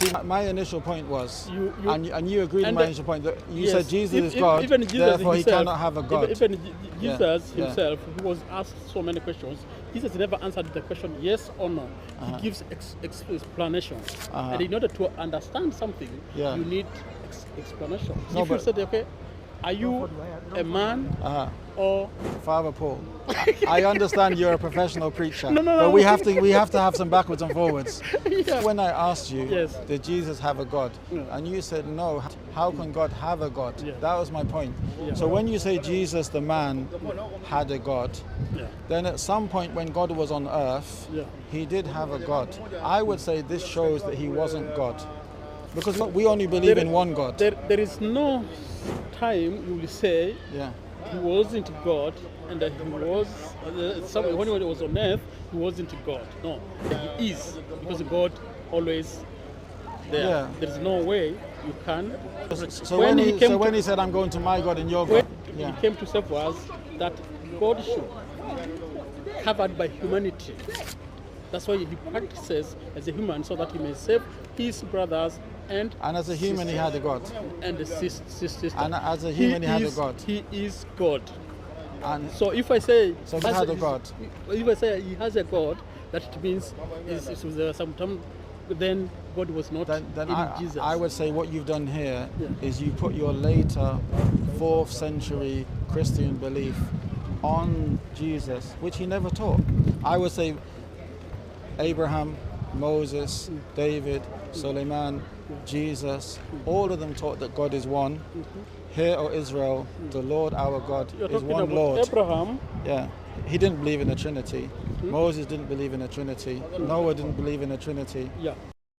See, my initial point was, and you agreed with and my initial point, that you yes, said Jesus is God, even Jesus therefore himself, he cannot have a God. Even Jesus Yeah. himself, he was asked so many questions. Jesus never answered the question yes or no. He gives explanations. And in order to understand something, you need explanation. No, if you but- said, okay, are you a man or Father Paul, I understand you're a professional preacher, No. but we have to have some backwards and forwards. Yeah. When I asked you, Yes. did Jesus have a God? Yeah. And you said no. How can God have a God? Yeah. That was my point. Yeah. So when you say Jesus, the man, had a God, Yeah. then at some point when God was on earth, Yeah. he did have a God. I would say this shows that he wasn't God. Because we only believe in one God. There is no time you will say Yeah. he wasn't God and that he was when he was on earth he wasn't God. No, he is, because God always there. Yeah. There is no way you can. So when he said, I'm going to my God and your God. When he came to save us, that God should covered by humanity. That's why he practices as a human, so that he may save his brothers and as a human he had a God. And the sister. And as a human he had a God. He is God. And so if I say so he had a God. If I say he has a God, that means sometime then God was not in Jesus. I would say what you've done here is you put your later 4th century Christian belief on Jesus, which he never taught. I would say Abraham, Moses, David, Suleiman, Jesus, all of them taught that God is one. Hear, O Israel, the Lord our God is one Lord. Abraham. Yeah, he didn't believe in the Trinity. Moses didn't believe in the Trinity. Noah didn't believe in the Trinity. Yeah.